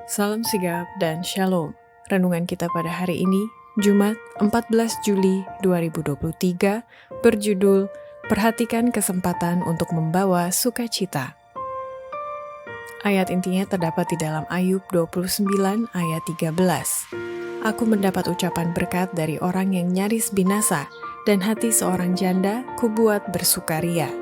Salam sigap dan shalom. Renungan kita pada hari ini, Jumat 14 Juli 2023, berjudul Perhatikan Kesempatan untuk Membawa Sukacita. Ayat intinya terdapat di dalam Ayub 29 ayat 13. Aku mendapat ucapan berkat dari orang yang nyaris binasa, dan hati seorang janda kubuat bersukaria.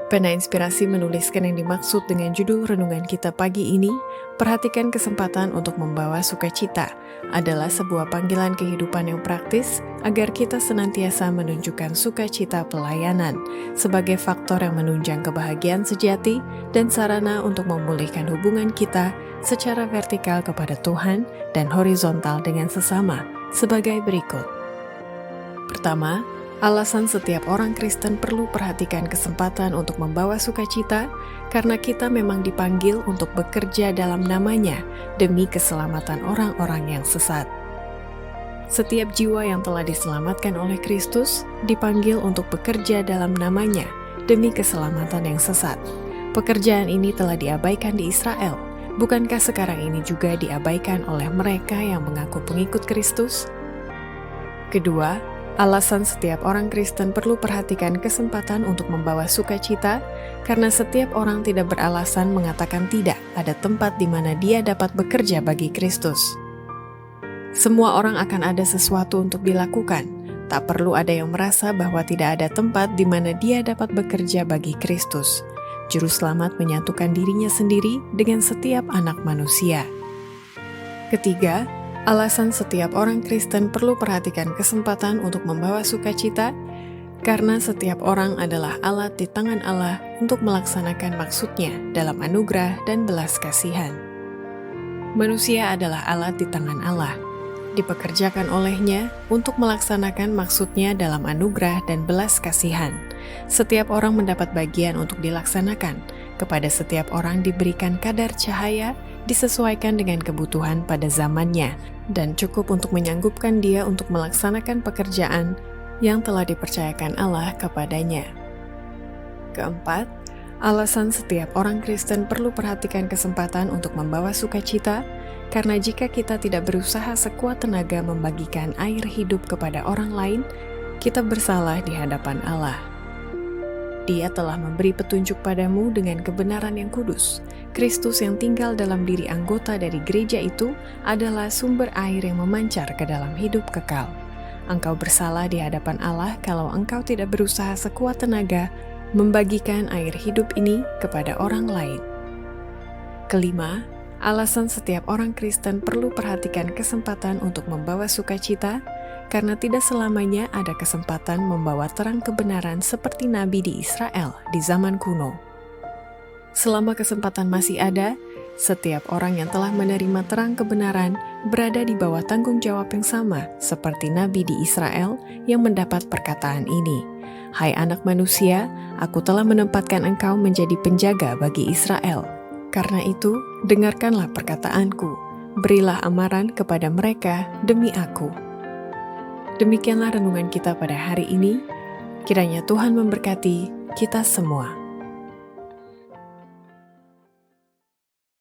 Pena Inspirasi menuliskan yang dimaksud dengan judul renungan kita pagi ini, perhatikan kesempatan untuk membawa sukacita, adalah sebuah panggilan kehidupan yang praktis agar kita senantiasa menunjukkan sukacita pelayanan sebagai faktor yang menunjang kebahagiaan sejati dan sarana untuk memulihkan hubungan kita secara vertikal kepada Tuhan dan horizontal dengan sesama sebagai berikut. Pertama, alasan setiap orang Kristen perlu perhatikan kesempatan untuk membawa sukacita karena kita memang dipanggil untuk bekerja dalam namanya demi keselamatan orang-orang yang sesat. Setiap jiwa yang telah diselamatkan oleh Kristus dipanggil untuk bekerja dalam namanya demi keselamatan yang sesat. Pekerjaan ini telah diabaikan di Israel. Bukankah sekarang ini juga diabaikan oleh mereka yang mengaku pengikut Kristus? Kedua, alasan setiap orang Kristen perlu perhatikan kesempatan untuk membawa sukacita, karena setiap orang tidak beralasan mengatakan tidak ada tempat di mana dia dapat bekerja bagi Kristus. Semua orang akan ada sesuatu untuk dilakukan. Tak perlu ada yang merasa bahwa tidak ada tempat di mana dia dapat bekerja bagi Kristus. Juru Selamat menyatukan dirinya sendiri dengan setiap anak manusia. Ketiga, alasan setiap orang Kristen perlu perhatikan kesempatan untuk membawa sukacita, karena setiap orang adalah alat di tangan Allah untuk melaksanakan maksudnya dalam anugerah dan belas kasihan. Manusia adalah alat di tangan Allah, dipekerjakan olehnya untuk melaksanakan maksudnya dalam anugerah dan belas kasihan. Setiap orang mendapat bagian untuk dilaksanakan, kepada setiap orang diberikan kadar cahaya disesuaikan dengan kebutuhan pada zamannya, dan cukup untuk menyanggupkan dia untuk melaksanakan pekerjaan yang telah dipercayakan Allah kepadanya. Keempat, alasan setiap orang Kristen perlu perhatikan kesempatan untuk membawa sukacita, karena jika kita tidak berusaha sekuat tenaga membagikan air hidup kepada orang lain, kita bersalah di hadapan Allah. Dia telah memberi petunjuk padamu dengan kebenaran yang kudus. Kristus yang tinggal dalam diri anggota dari gereja itu adalah sumber air yang memancar ke dalam hidup kekal. Engkau bersalah di hadapan Allah kalau engkau tidak berusaha sekuat tenaga membagikan air hidup ini kepada orang lain. Kelima, alasan setiap orang Kristen perlu perhatikan kesempatan untuk membawa sukacita, karena tidak selamanya ada kesempatan membawa terang kebenaran seperti Nabi di Israel di zaman kuno. Selama kesempatan masih ada, setiap orang yang telah menerima terang kebenaran berada di bawah tanggung jawab yang sama seperti Nabi di Israel yang mendapat perkataan ini. Hai anak manusia, aku telah menempatkan engkau menjadi penjaga bagi Israel. Karena itu, dengarkanlah perkataanku, berilah amaran kepada mereka demi aku. Demikianlah renungan kita pada hari ini. Kiranya Tuhan memberkati kita semua.